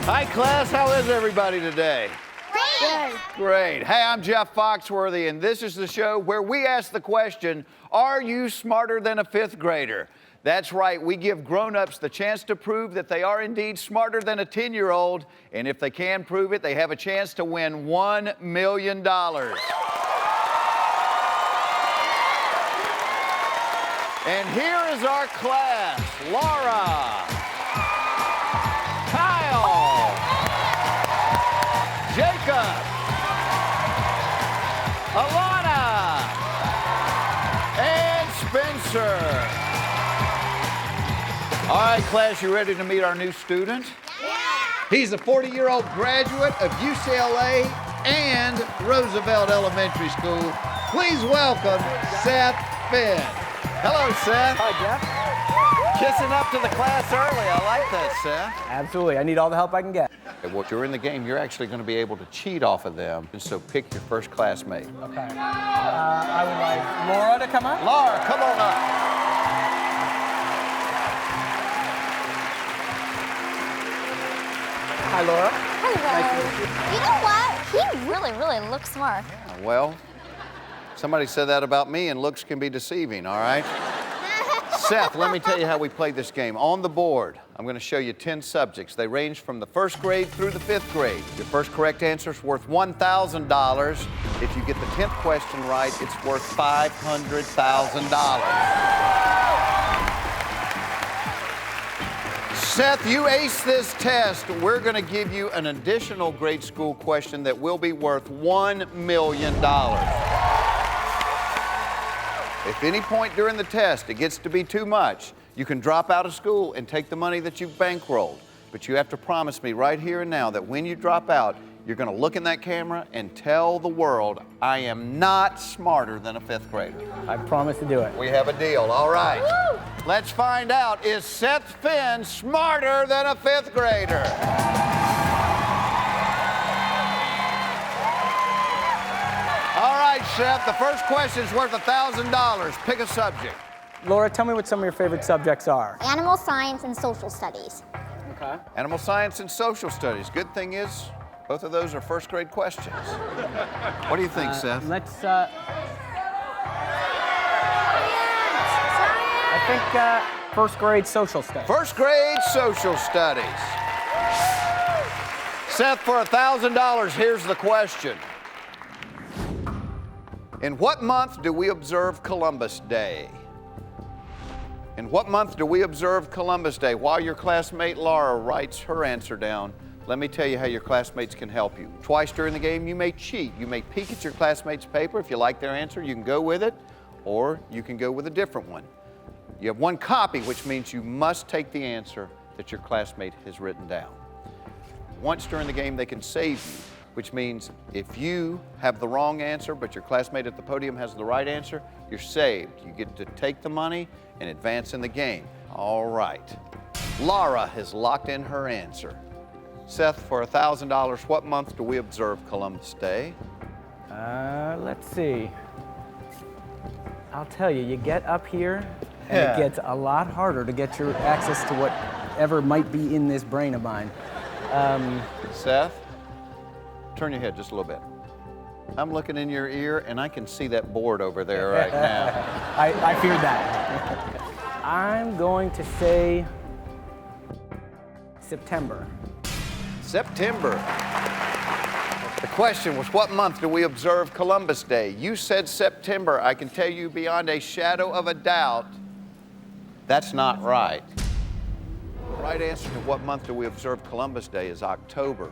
Hi, class. How is everybody today? Great. Great. Hey, I'm Jeff Foxworthy, and this is the show where we ask the question, are you smarter than a fifth grader? That's right. We give grown-ups the chance to prove that they are indeed smarter than a 10-year-old, and if they can prove it, they have a chance to win $1 million. And here is our class. Laura, Kyle, Jacob, Alana, and Spencer. All right, class, you ready to meet our new student? Yeah. He's a 40-year-old graduate of UCLA and Roosevelt Elementary School. Please welcome Seth Fin. Hello, Seth. Hi, Jeff. Kissing up to the class early. I like that, Seth. Absolutely. I need all the help I can get. Well, during the game, you're actually going to be able to cheat off of them, and so pick your first classmate. Okay. I would like Laura to come up. Laura, come on up. Hi, Laura. Hello. You know what? He really looks smart. Yeah, well, somebody said that about me, and looks can be deceiving, all right? Seth, let me tell you how we play this game. On the board, I'm going to show you 10 subjects. They range from the first grade through the fifth grade. Your first correct answer is worth $1,000. If you get the 10th question right, it's worth $500,000. Seth, you ace this test. We're going to give you an additional grade school question that will be worth $1 million. If any point during the test it gets to be too much, you can drop out of school and take the money that you've bankrolled. But you have to promise me right here and now that when you drop out, you're going to look in that camera and tell the world, I am not smarter than a fifth grader. I promise to do it. We have a deal. All right. Woo! Let's find out, is Seth Fin smarter than a fifth grader? All right, Seth, the first question is worth $1,000. Pick a subject. Laura, tell me what some of your favorite subjects are. Animal science and social studies. Okay. Animal science and social studies. Good thing is, both of those are first grade questions. What do you think, Seth? I think first grade social studies. First grade social studies. Seth, for $1,000, here's the question. In what month do we observe Columbus Day? In what month do we observe Columbus Day? While your classmate Laura writes her answer down, let me tell you how your classmates can help you. Twice during the game, you may cheat. You may peek at your classmate's paper. If you like their answer, you can go with it, or you can go with a different one. You have one copy, which means you must take the answer that your classmate has written down. Once during the game, they can save you, which means if you have the wrong answer, but your classmate at the podium has the right answer, you're saved. You get to take the money and advance in the game. All right. Laura has locked in her answer. Seth, for $1,000, what month do we observe Columbus Day? Let's see. I'll tell you, you get up here, and it gets a lot harder to get your access to whatever might be in this brain of mine. Seth, turn your head just a little bit. I'm looking in your ear, and I can see that board over there right now. I feared that. I'm going to say September. September. The question was, what month do we observe Columbus Day? You said September. I can tell you beyond a shadow of a doubt, that's not right. The right answer to what month do we observe Columbus Day is October.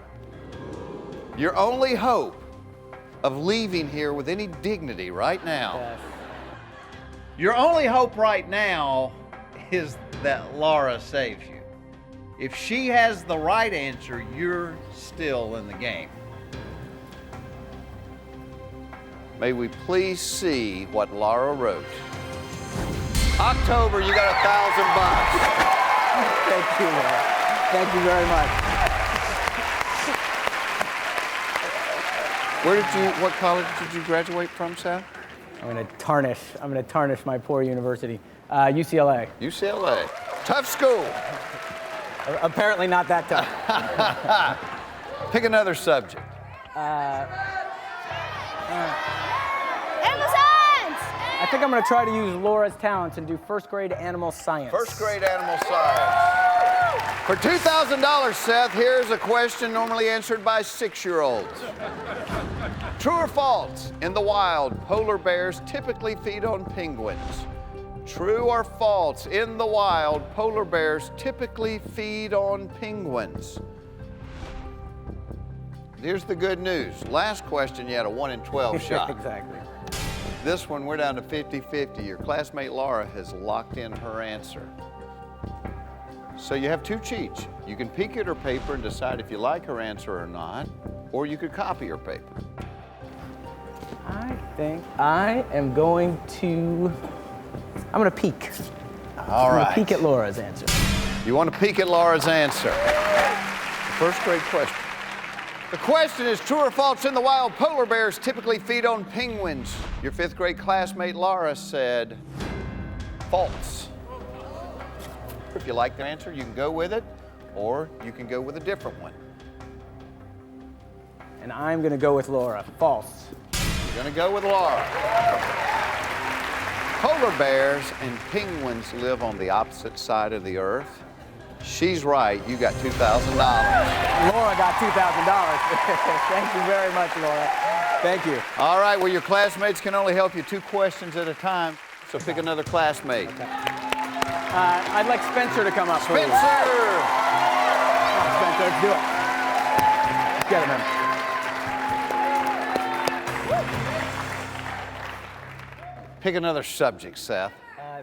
Your only hope of leaving here with any dignity right now, Yes. your only hope right now is that Laura saves you. If she has the right answer, you're still in the game. May we please see what Laura wrote. October, you got $1,000. Thank you, Laura. Thank you very much. What college did you graduate from, Seth? I'm going to tarnish my poor university. UCLA. UCLA. Tough school. Apparently not that tough. Pick another subject. Animal science! I think I'm going to try to use Laura's talents and do first grade animal science. First grade animal science. For $2,000, Seth, here's a question normally answered by 6-year-olds. True or false? In the wild, polar bears typically feed on penguins. True or false? In the wild, polar bears typically feed on penguins. Here's the good news. Last question, you had a 1 in 12 shot. Exactly. This one, we're down to 50-50. Your classmate Laura has locked in her answer. So you have two cheats. You can peek at her paper and decide if you like her answer or not, or you could copy her paper. I think I am going to peek. All I'm right. gonna peek at Laura's answer. You want to peek at Laura's answer. First grade question. The question is, true or false? In the wild, polar bears typically feed on penguins. Your 5th grade classmate Laura said false. If you like the answer, you can go with it, or you can go with a different one. And I'm going to go with Laura. False. You're going to go with Laura. Polar bears and penguins live on the opposite side of the earth. She's right. You got $2,000. Laura got $2,000. Thank you very much, Laura. Thank you. All right, well, your classmates can only help you 2 questions at a time, so pick another classmate. I'd like Spencer to come up, please. Spencer! Come on, Spencer, let's do it. Let's get him in. Pick another subject, Seth.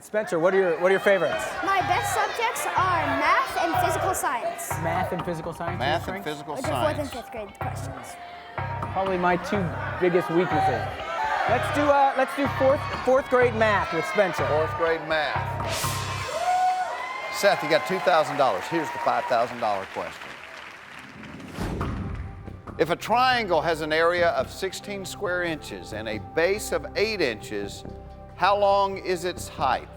Spencer, what are your favorites? My best subjects are math and physical science. Math and physical science. Math and physical Which are 4th and science. 5th grade questions. Probably my 2 biggest weaknesses. Let's do fourth grade math with Spencer. 4th grade math. Seth, you got $2,000. Here's the $5,000 question. If a triangle has an area of 16 square inches and a base of 8 inches, how long is its height?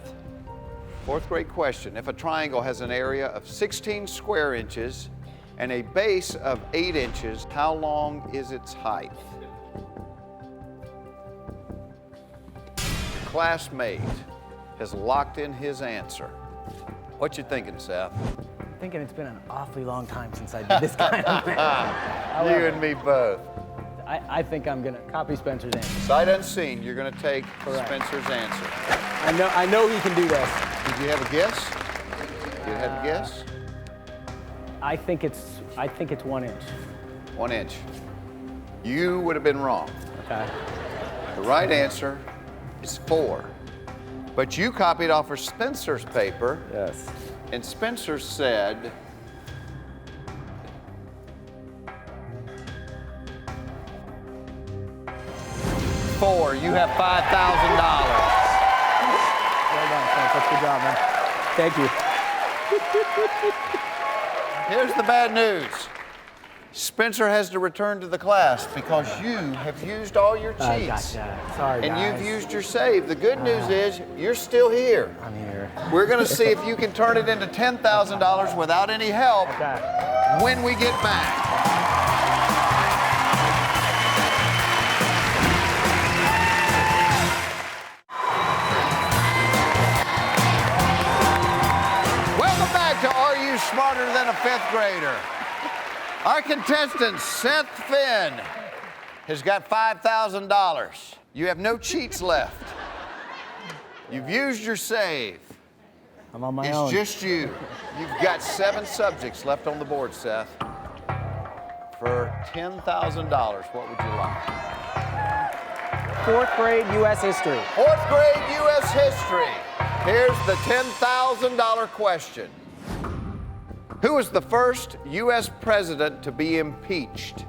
4th grade question. If a triangle has an area of 16 square inches and a base of 8 inches, how long is its height? Classmate has locked in his answer. What you thinking, Seth? I'm thinking it's been an awfully long time since I did this kind of math. You and me both. I think I'm gonna copy Spencer's answer. Sight unseen, you're going to take Correct. Spencer's answer. I know he can do this. Did you have a guess? You had a guess? I think it's 1 inch. 1 inch. You would have been wrong. Okay. The right answer is 4. But you copied off of Spencer's paper, Yes. and Spencer said, $4. You have $5,000. Well done, Spencer. Good job, man. Thank you. Here's the bad news. Spencer has to return to the class because you have used all your cheats. Gotcha. Sorry, And guys. you've used your save. The good news is you're still here. I'm here. We're going to see if you can turn it into $10,000 without any help Okay. when we get back. Welcome back to Are You Smarter Than a 5th Grader? Our contestant, Seth Fin, has got $5,000. You have no cheats left. You've used your save. I'm on my It's own. just you. You've got 7 subjects left on the board, Seth. For $10,000, what would you like? 4th grade U.S. history. 4th grade U.S. history. Here's the $10,000 question. Who was the first U.S. president to be impeached?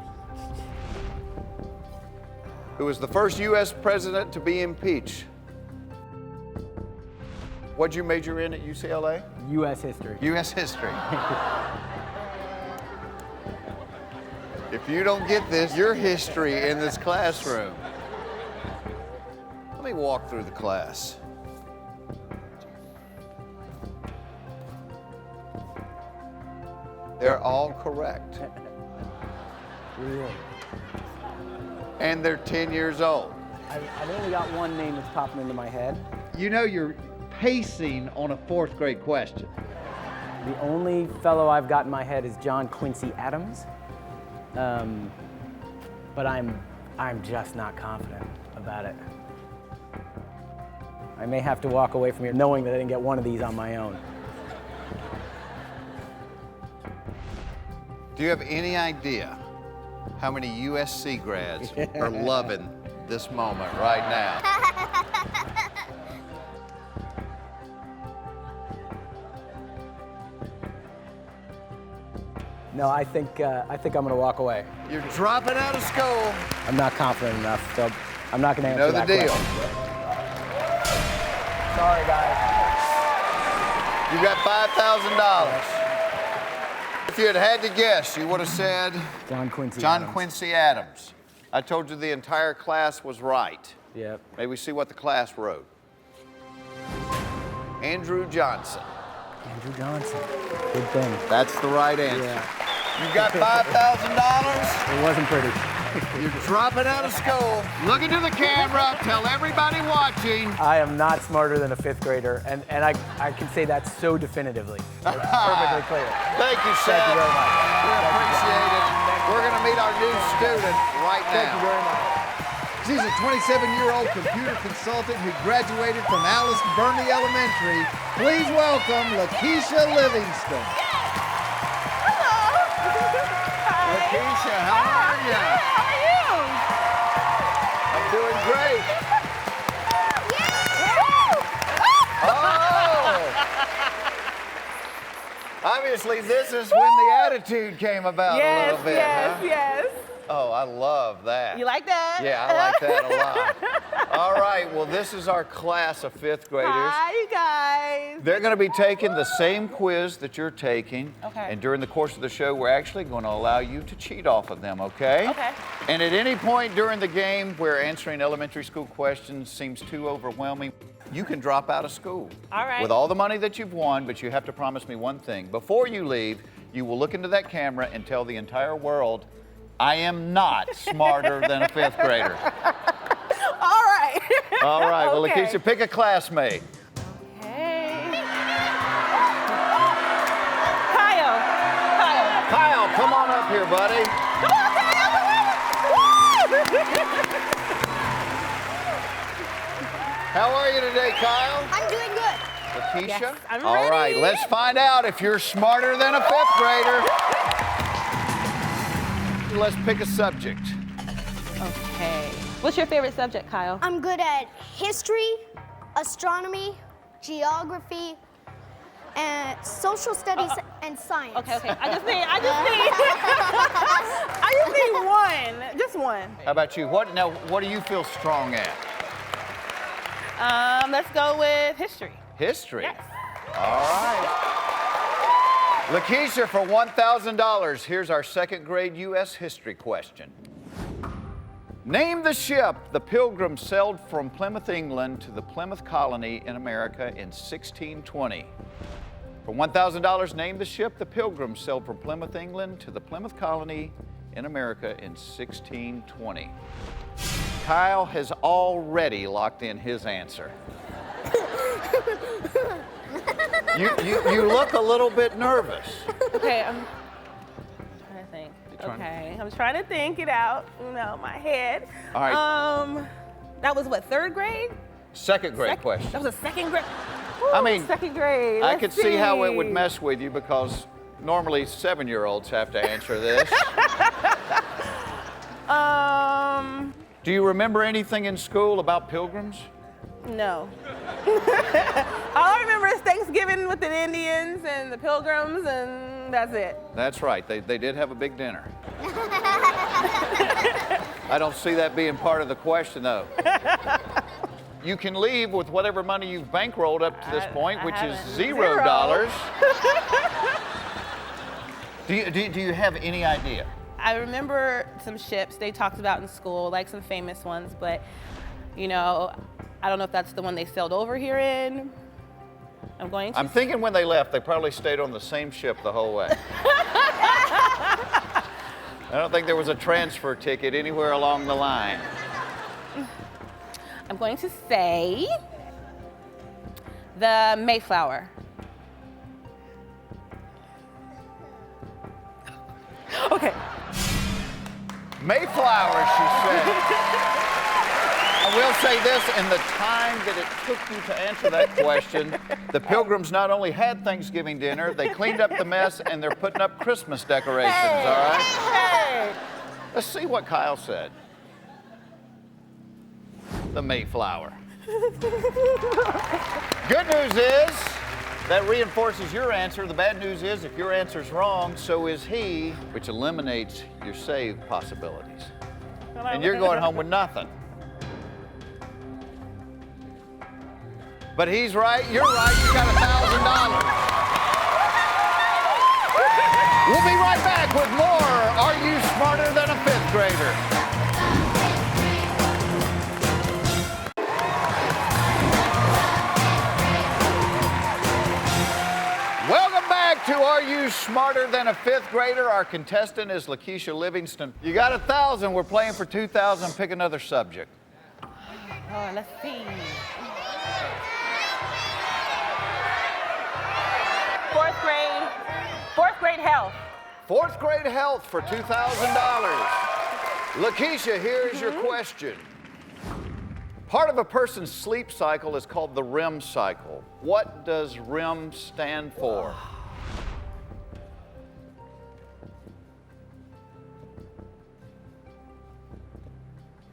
Who was the first U.S. president to be impeached? What'd you major in at UCLA? U.S. history. U.S. history. If you don't get this, your history in this classroom. Let me walk through the class. They're all correct. Really? And they're 10 years old. I've only got one name that's popping into my head. You know you're pacing on a 4th grade question. The only fellow I've got in my head is John Quincy Adams. But I'm just not confident about it. I may have to walk away from here knowing that I didn't get one of these on my own. Do you have any idea how many USC grads are loving this moment right now? No, I think I'm gonna walk away. You're dropping out of school. I'm not confident enough, so I'm not gonna You answer know the that deal. question. Sorry, guys. You got $5,000. If you had to guess, you would have said John Quincy John Adams. Quincy Adams. I told you the entire class was right. Yep. May we see what the class wrote? Andrew Johnson. Andrew Johnson. Good thing. That's the right answer. Yeah. You got $5,000. It wasn't pretty. You're dropping out of school. Look into the camera. Tell everybody watching. I am not smarter than a 5th grader, and I can say that so definitively. It's perfectly clear. Thank you, Seth. Thank you very much. We appreciate it. We're going to meet our new student right now. Thank you very much. She's a 27-year-old computer consultant who graduated from Alice Burnley Elementary. Please welcome Lakeisha Livingston. Lakeisha, how are you? How are you? I'm doing great. Oh! Obviously, this is when the attitude came about a little bit, huh? Yes. Oh, I love that. You like that? Yeah, I like that a lot. All right, well, this is our class of 5th graders. Hi, you guys. They're going to be taking the same quiz that you're taking. Okay. And during the course of the show, we're actually going to allow you to cheat off of them, okay? Okay. And at any point during the game where answering elementary school questions seems too overwhelming, you can drop out of school. All right. With all the money that you've won, but you have to promise me one thing. Before you leave, you will look into that camera and tell the entire world, I am not smarter than a 5th grader. All right. All right, well, Okay. Lakeisha, pick a classmate. Hey. Kyle. Kyle, come on up here, buddy. Come on, Kyle. How are you today, Kyle? I'm doing good. Lakeisha? Yes, I'm All right, ready. let's find out if you're smarter than a 5th grader. Let's pick a subject. Okay. What's your favorite subject, Kyle? I'm good at history, astronomy, geography, and social studies and science. Okay. I just need one. Just one. How about you? What do you feel strong at? Let's go with history. History. Yes. All right. Lakeisha, for $1,000, here's our 2nd grade U.S. history question. Name the ship the Pilgrims sailed from Plymouth, England to the Plymouth colony in America in 1620. For $1,000, name the ship the Pilgrims sailed from Plymouth, England to the Plymouth colony in America in 1620. Kyle has already locked in his answer. You look a little bit nervous. Okay, I'm trying to think. Okay, I'm trying to think it out. My head. All right. That was what, 3rd grade? 2nd grade question. That was a 2nd grade. I mean, 2nd grade. I Let's could see how it would see. mess with you because normally 7-year-olds have to answer this. Do you remember anything in school about pilgrims? No. All I remember is Thanksgiving with the Indians and the Pilgrims, and that's it. That's right. They did have a big dinner. I don't see that being part of the question, though. You can leave with whatever money you've bankrolled up to this point, which is Zero. $0. Do you have any idea? I remember some ships they talked about in school, like some famous ones, but, I don't know if that's the one they sailed over here in. I'm I'm thinking when they left, they probably stayed on the same ship the whole way. I don't think there was a transfer ticket anywhere along the line. I'm going to say the Mayflower. Okay. Mayflower, she said. I will say this, in the time that it took you to answer that question, the Pilgrims not only had Thanksgiving dinner, they cleaned up the mess and they're putting up Christmas decorations, all right? Hey. Let's see what Kyle said. The Mayflower. Good news is, that reinforces your answer. The bad news is, if your answer's wrong, so is he, which eliminates your save possibilities. And you're going home with nothing. But he's right, you're right, you got $1,000. We'll be right back with more Are You Smarter Than a Fifth Grader? Welcome back to Are You Smarter Than a Fifth Grader? Our contestant is Lakeisha Livingston. You got 1,000, we're playing for 2,000. Pick another subject. Oh, let's see. Fourth grade health. Fourth grade health for $2,000. Lakeisha, here's your question. Part of a person's sleep cycle is called the REM cycle. What does REM stand for?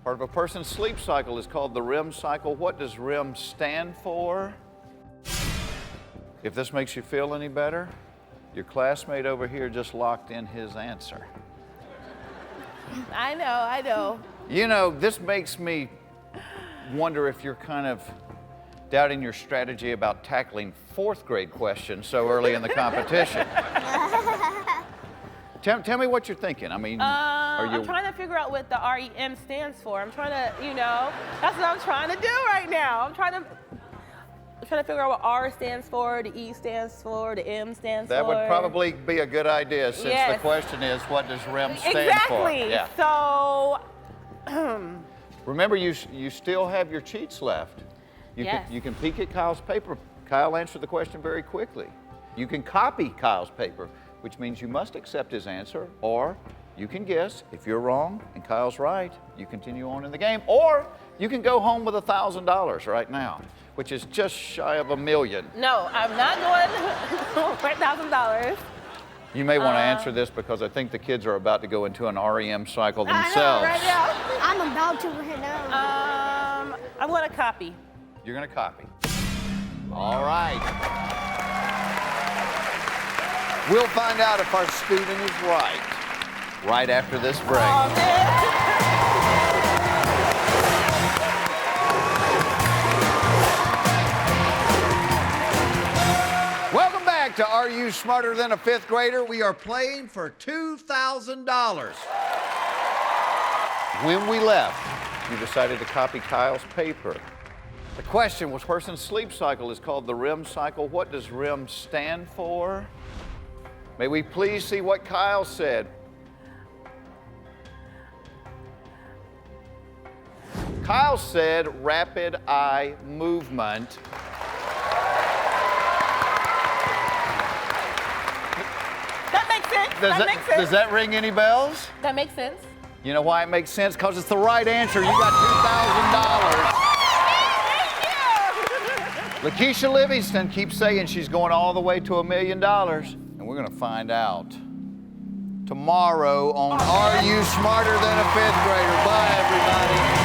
Part of a person's sleep cycle is called the REM cycle. What does REM stand for? If this makes you feel any better, your classmate over here just locked in his answer. I know. You know, this makes me wonder if you're kind of doubting your strategy about tackling fourth grade questions so early in the competition. Tell me what you're thinking. I mean, are you... I'm trying to figure out what the REM stands for. I'm trying to, that's what I'm trying to do right now. I'm trying to figure out what R stands for, the E stands for, the M stands for. That would probably be a good idea since the question is, what does REM stand for? Exactly. Yeah. So, remember, you still have your cheats left. You can peek at Kyle's paper. Kyle answered the question very quickly. You can copy Kyle's paper, which means you must accept his answer, or you can guess. If you're wrong and Kyle's right, you continue on in the game, or you can go home with $1,000 right now, which is just shy of $1 million. No, I'm not going for $1,000. You may want to answer this because I think the kids are about to go into an REM cycle themselves. I know, right now. I'm about to right now. I'm going to copy. You're going to copy. All right. We'll find out if our student is right after this break. Oh, man. Welcome back to Are You Smarter Than a Fifth Grader? We are playing for $2,000. When we left, you decided to copy Kyle's paper. The question was, person's sleep cycle is called the REM cycle. What does REM stand for? May we please see what Kyle said. Kyle said rapid eye movement. That makes sense. Does that ring any bells? That makes sense. You know why it makes sense? Because it's the right answer. You got $2,000. Lakeisha Livingston keeps saying she's going all the way to $1 million. And we're going to find out tomorrow on Are You Smarter Than a Fifth Grader? Bye, everybody.